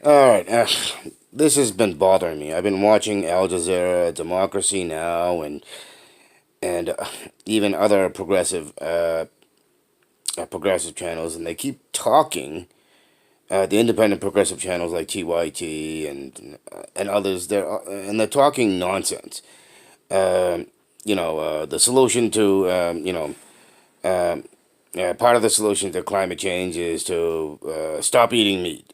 All right, this has been bothering me. I've been watching Al Jazeera, Democracy Now, and even other progressive channels, and they keep talking. The independent progressive channels like TYT and others, they're talking nonsense. Um, the solution to part of the solution to climate change is to stop eating meat.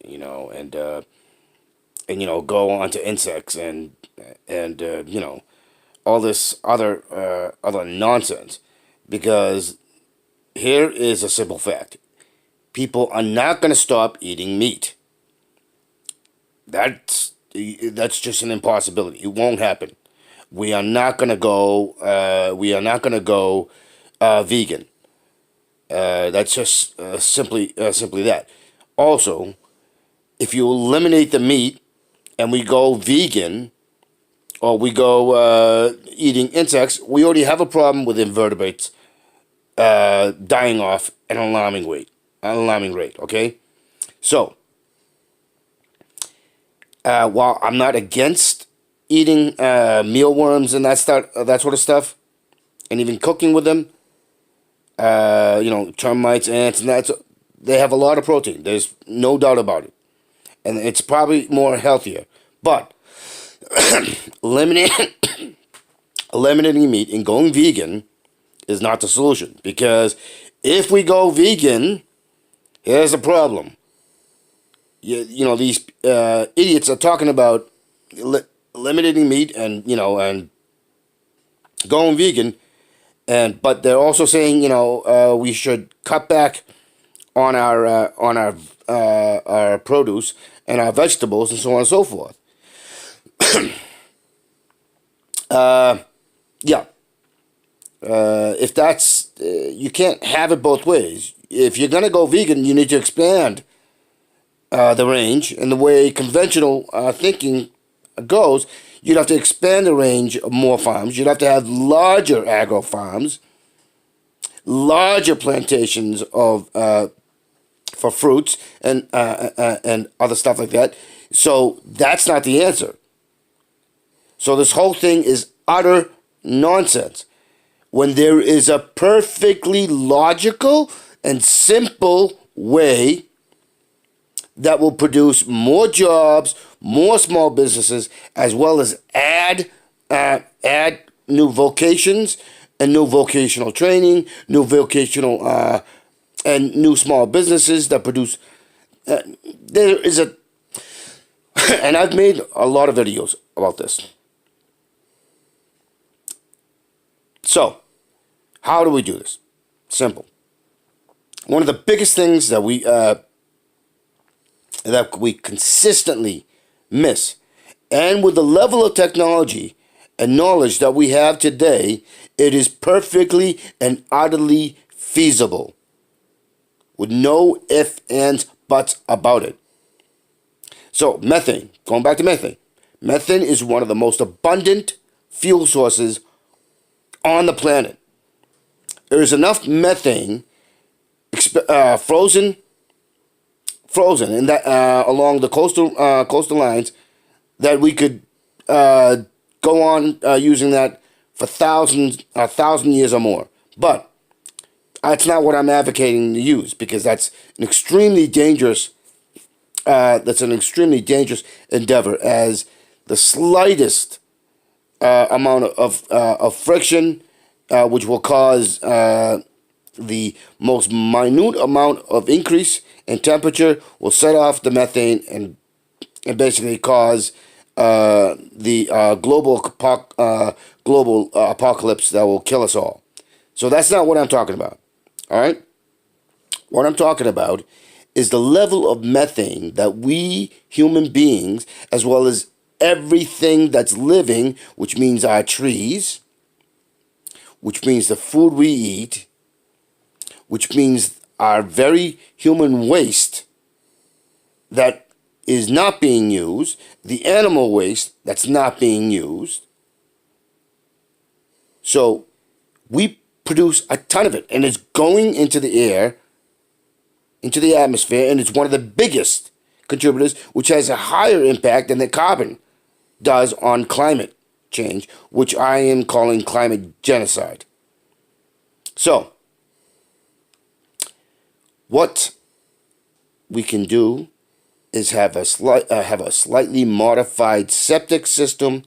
Go on to insects and all this other nonsense, because here is a simple fact: people are not going to stop eating meat. That's just an impossibility. It won't happen. We are not going to go. We are not going to go vegan. That's just simply that. Also, if you eliminate the meat and we go vegan, or we go eating insects, we already have a problem with invertebrates dying off at an alarming rate. Okay, so while I'm not against eating mealworms and that sort of stuff, and even cooking with them, termites, ants, and they have a lot of protein. There's no doubt about it, and it's probably more healthier. But eliminating eliminating meat and going vegan is not the solution, because if we go vegan, here's a problem. These idiots are talking about eliminating meat and going vegan, but they're also saying we should cut back on our produce and our vegetables and so on and so forth. Uh, yeah, if that's you can't have it both ways. If you're gonna go vegan, you need to expand the range, and the way conventional thinking goes, you'd have to expand the range of more farms. You'd have to have larger agro farms, larger plantations of for fruits and other stuff like that. So that's not the answer. So this whole thing is utter nonsense, when there is a perfectly logical and simple way that will produce more jobs, more small businesses, as well as add new vocations and new vocational training, new vocational and new small businesses that produce. Uh, there is a, and I've made a lot of videos about this. So, how do we do this? Simple. One of the biggest things that we consistently miss, and with the level of technology and knowledge that we have today, it is perfectly and utterly feasible, with no ifs, ands, buts about it. So, methane, going back to methane. Methane is one of the most abundant fuel sources on the planet. There is enough methane frozen and that along the coastal lines, that we could go on using that for a thousand years or more. But that's not what I'm advocating to use, because that's an extremely dangerous endeavor, as the slightest amount of friction, which will cause the most minute amount of increase in temperature, will set off the methane and basically cause the global apocalypse that will kill us all. So that's not what I'm talking about. All right? What I'm talking about is the level of methane that we human beings, as well as everything that's living, which means our trees, which means the food we eat, which means our very human waste that is not being used, the animal waste that's not being used. So we produce a ton of it, and it's going into the air, into the atmosphere, and it's one of the biggest contributors, which has a higher impact than the carbon does on climate change, which I am calling climate genocide. So, what we can do is have a slightly modified septic system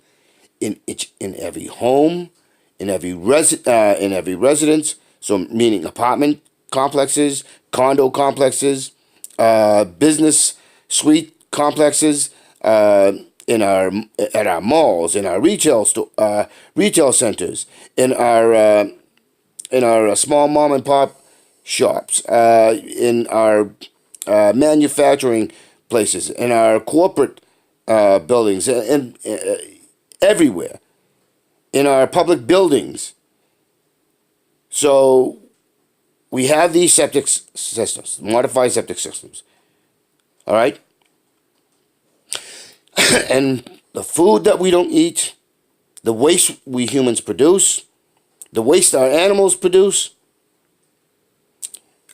in every home, in every residence. So, meaning apartment complexes, condo complexes, business suite complexes, at our malls, in our retail centers, in our small mom and pop shops, in our manufacturing places, in our corporate buildings, and everywhere, in our public buildings. So we have these septic systems, modified septic systems. All right? And the food that we don't eat, the waste we humans produce, the waste our animals produce,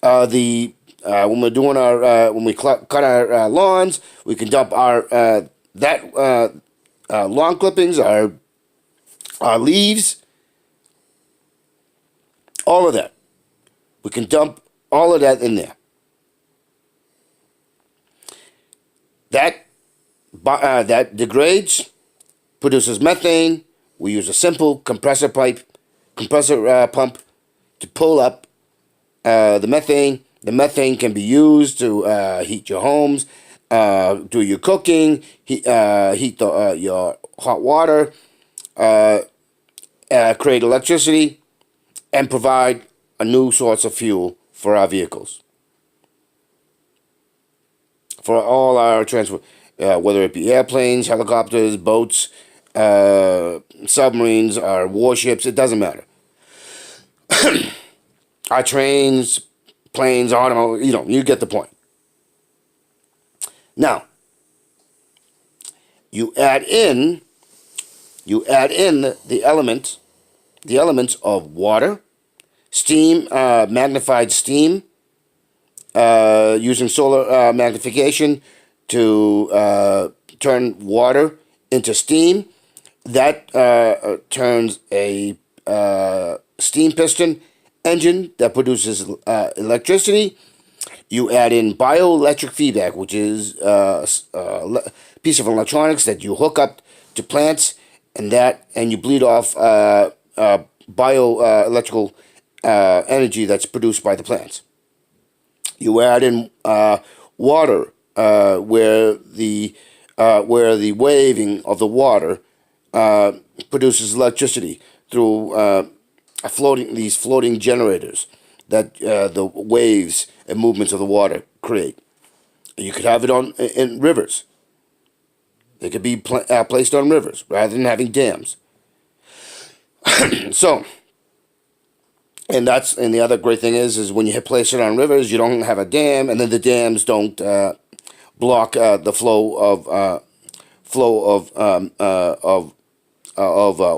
when we're doing when we cut our lawns, we can dump our lawn clippings, our leaves, all of that. We can dump all of that in there. That degrades, produces methane. We use a simple compressor pump to pull up the methane. The methane can be used to heat your homes, do your cooking, heat your hot water, create electricity, and provide a new source of fuel for our vehicles, for all our transport, whether it be airplanes, helicopters, boats, submarines, or warships. It doesn't matter. Our trains, planes, automobiles, you get the point. Now, you add in the elements of water, steam, magnified steam, using solar magnification to turn water into steam. That turns a steam piston engine that produces electricity. You add in bioelectric feedback, which is a piece of electronics that you hook up to plants, and you bleed off bioelectrical energy that's produced by the plants. You add in water, where the waving of the water produces electricity through these floating generators that the waves and movements of the water create. You could have it in rivers. They could be placed on rivers rather than having dams. So, and the other great thing is when you place it on rivers, you don't have a dam, and then the dams don't block the flow of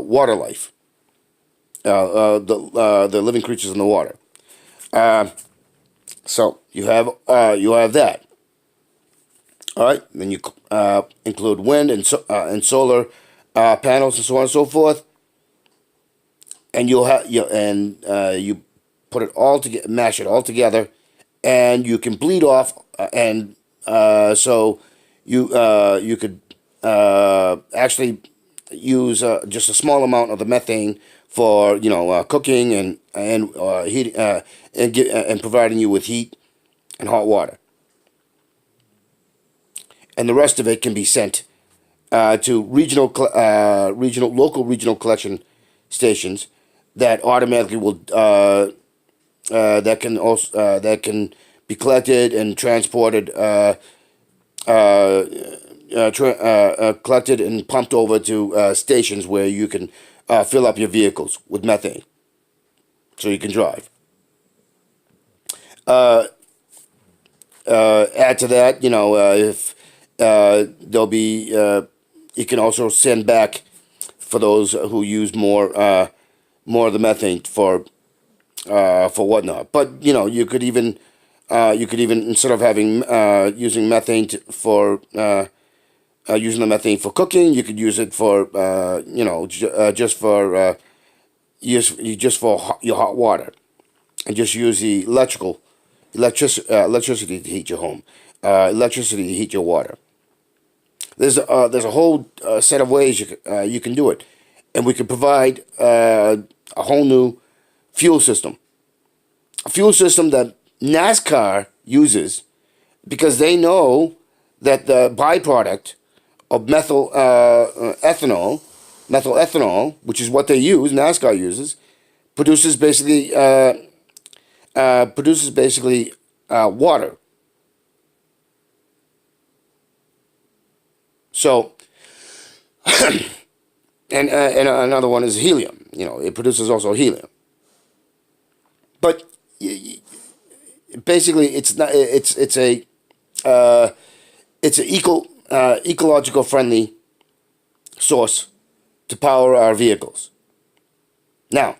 water life, the living creatures in the water. So you have that. All right. Then you include wind and solar panels and so on and so forth, and you put it all together, mash it all together, and you can bleed off, so you could actually use just a small amount of the methane for cooking and heat and providing you with heat and hot water, and the rest of it can be sent to local collection stations that automatically will that can be collected and transported, collected and pumped over to stations where you can fill up your vehicles with methane, so you can drive. Add to that, if there'll be, you can also send back for those who use more of the methane for whatnot. But you could even You could even, instead of having using methane for using the methane for cooking, you could use it for just for your hot water, and just use the electricity to heat your home, electricity to heat your water. There's a whole set of ways you can do it, and we can provide a whole new fuel system, a fuel system that NASCAR uses, because they know that the byproduct of methyl ethanol, which is what they use, NASCAR uses, produces basically water. So, and another one is helium. It produces also helium. But basically, it's not. It's a ecological friendly source to power our vehicles. Now,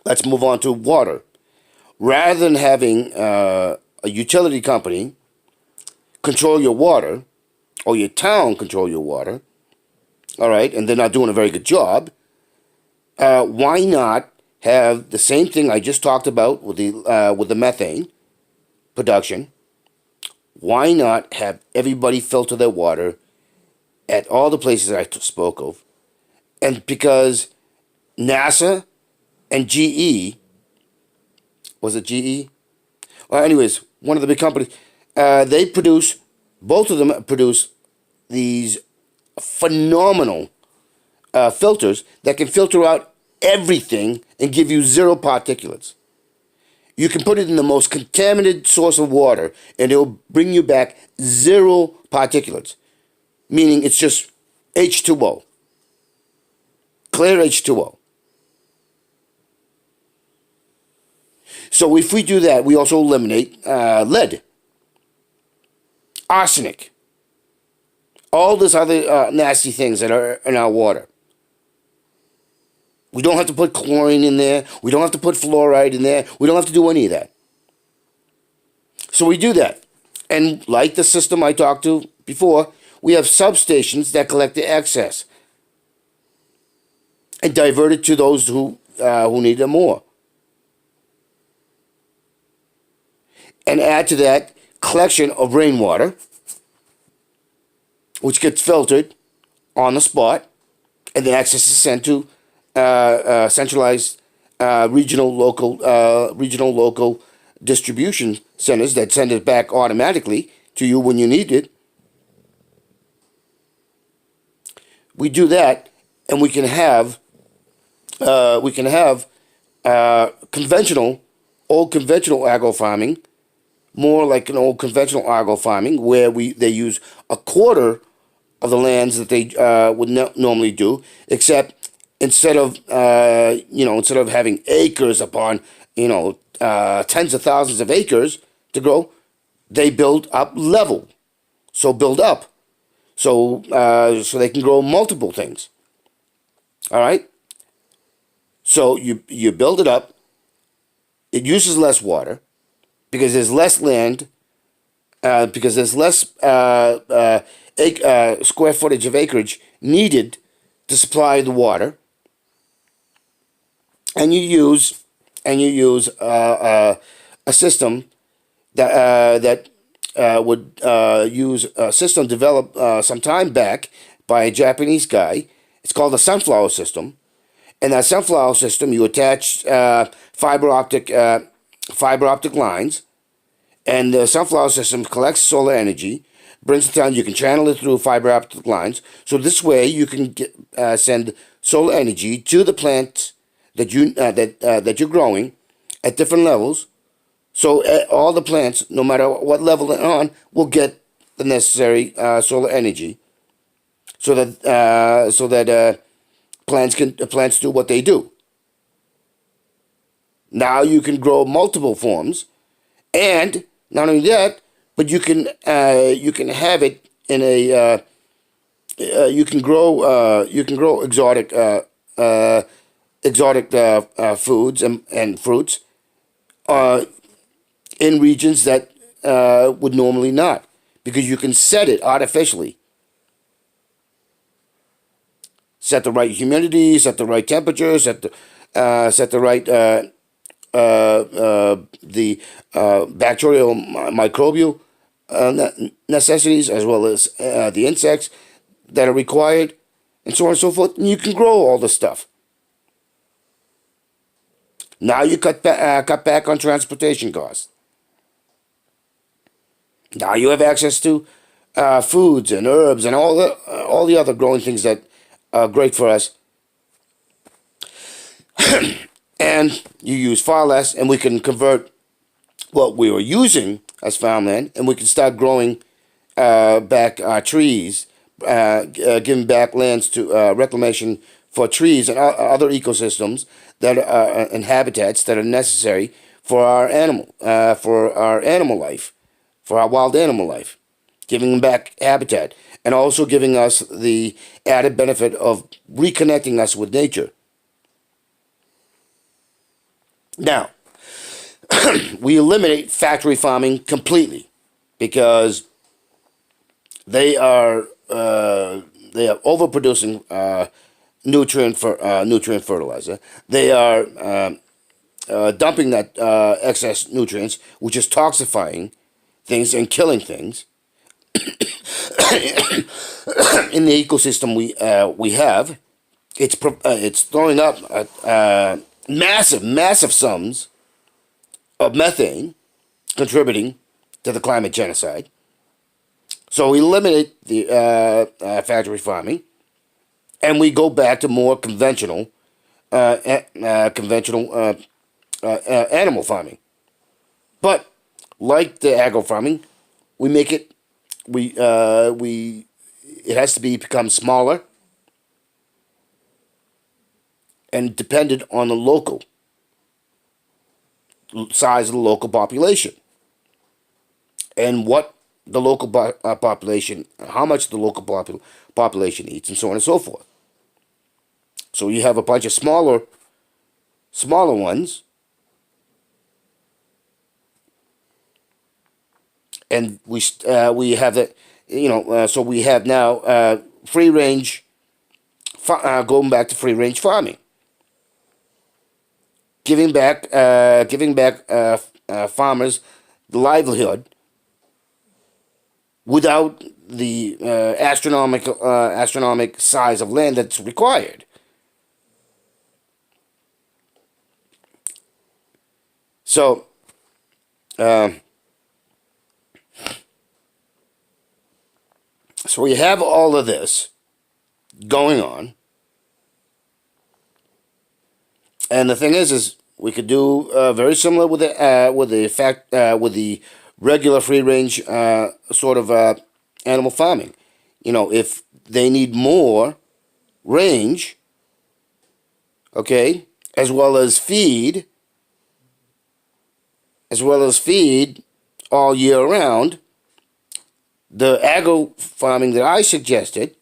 let's move on to water. Rather than having a utility company control your water, or your town control your water, all right, and they're not doing a very good job, why not have the same thing I just talked about with the methane production? Why not have everybody filter their water at all the places I spoke of? And because NASA and GE, was it GE? Well, anyways, one of the big companies, both of them produce these phenomenal filters that can filter out everything and give you zero particulates. You can put it in the most contaminated source of water and it will bring you back zero particulates, meaning it's just H2O, clear H2O. So if we do that, we also eliminate lead, arsenic, all these other nasty things that are in our water. We don't have to put chlorine in there. We don't have to put fluoride in there. We don't have to do any of that. So we do that. And like the system I talked to before, we have substations that collect the excess and divert it to those who need it more. And add to that collection of rainwater, which gets filtered on the spot, and then access is sent to centralized regional local distribution centers that send it back automatically to you when you need it. We do that, and we can have old conventional agro farming, more like an old conventional agro farming, where they use a quarter of the lands that they would normally do, except instead of having acres upon tens of thousands of acres to grow, they build up level. So build up, so they can grow multiple things. All right. So you build it up. It uses less water because there's less land. Because there's less square footage of acreage needed to supply the water. And you use a system that would use a system developed some time back by a Japanese guy. It's called the sunflower system. And that sunflower system, you attach fiber optic lines, and the sunflower system collects solar energy, brings it down. You can channel it through fiber optic lines. So this way, you can send solar energy to the plants that you're growing at different levels. So all the plants, no matter what level they're on, will get the necessary solar energy, so that plants do what they do. Now you can grow multiple forms, and not only that, but you can have it in a you can grow exotic foods and fruits in regions that would normally not, because you can set it artificially. Set the right humidity, set the right temperature, set the right the bacterial, microbial necessities, as well as the insects that are required, and so on and so forth. And you can grow all this stuff. Now you cut back on transportation costs. Now you have access to foods and herbs and all the other growing things that are great for us. And you use far less, and we can convert what we were using as farmland, and we can start growing back our trees, giving back lands to reclamation for trees and other ecosystems that and habitats that are necessary for our animal life, for our wild animal life, giving them back habitat, and also giving us the added benefit of reconnecting us with nature. Now, we eliminate factory farming completely because they are overproducing nutrient fertilizer. They are dumping that excess nutrients, which is toxifying things and killing things in the ecosystem we have. It's throwing up massive sums of methane, contributing to the climate genocide. So we eliminate the factory farming, and we go back to more conventional animal farming. But like the agro farming, we make it it has to become smaller and dependent on the local size of the local population and what the local population, how much the local population eats, and so on and so forth. So you have a bunch of smaller ones, and we have that, so we have now free range, going back to free range farming. Giving back farmers the livelihood without the astronomic size of land that's required. So, so we have all of this going on. And the thing is we could do very similar with the regular free range sort of animal farming. If they need more range, okay, as well as feed all year round, the agro farming that I suggested,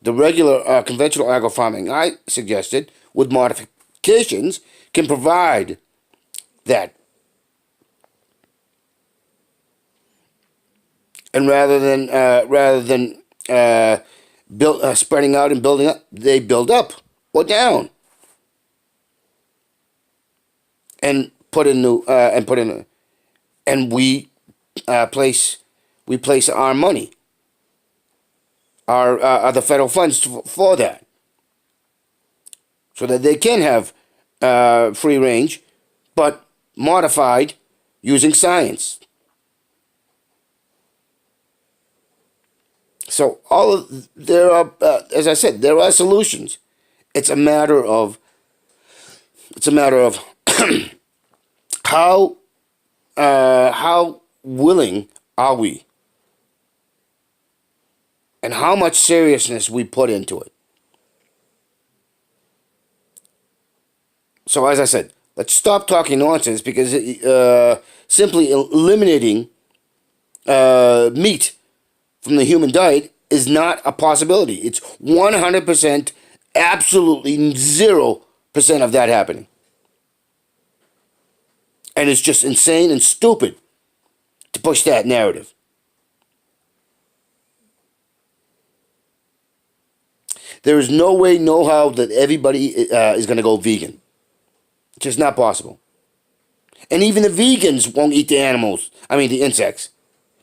the regular conventional agro farming I suggested with modifications, can provide that. And rather than spreading out and building up, they build up or down and put in new and we place our money, our the federal funds for that, so that they can have free range, but modified using science. So as I said, there are solutions. It's a matter of how willing are we, and how much seriousness we put into it. So as I said, let's stop talking nonsense, because simply eliminating meat from the human diet is not a possibility. It's 100%, absolutely 0% of that happening. And it's just insane and stupid to push that narrative. There is no way, no how that everybody is going to go vegan. It's just not possible. And even the vegans won't eat the animals. I mean, the insects,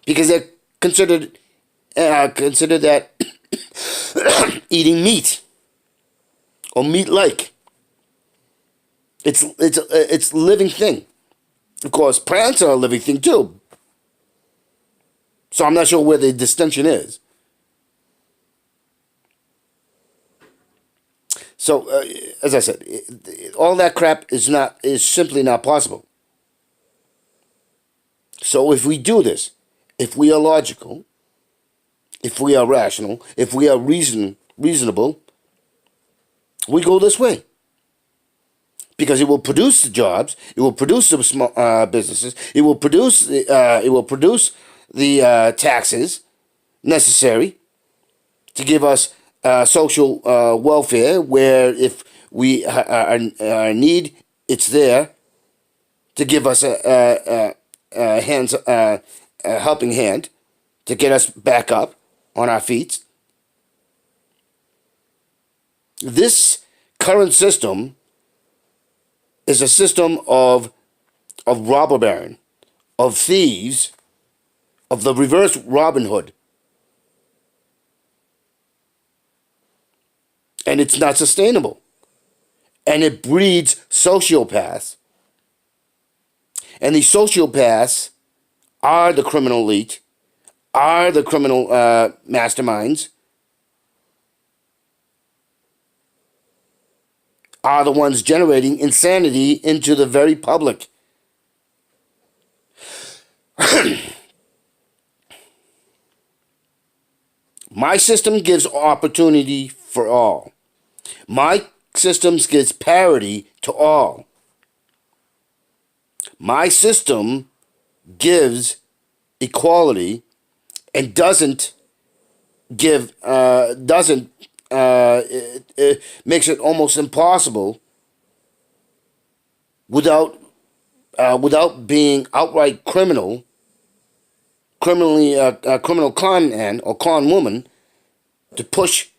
because they're considered that eating meat or meat-like. It's a living thing. Of course, plants are a living thing too. So I'm not sure where the distinction is. So, as I said, all that crap is simply not possible. So if we do this, if we are logical, if we are rational, if we are reasonable, we go this way. Because it will produce the jobs, it will produce the small businesses, it will produce the taxes necessary to give us social welfare, where if we are in need, it's there to give us a helping hand to get us back up on our feet. This current system is a system of robber baron, of thieves, of the reverse Robin Hood. And it's not sustainable. And it breeds sociopaths. And these sociopaths are the criminal elite, are the criminal masterminds, are the ones generating insanity into the very public. My system gives opportunity for all. My system gives parity to all. My system gives equality and doesn't give it makes it almost impossible without being outright criminal con man or con woman to push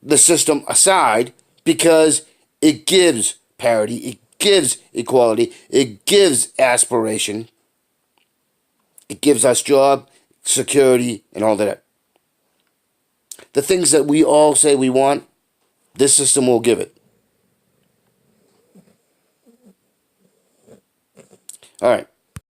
the system aside, because it gives parity, it gives equality, it gives aspiration, it gives us job security and all that. The things that we all say we want, this system will give it. All right.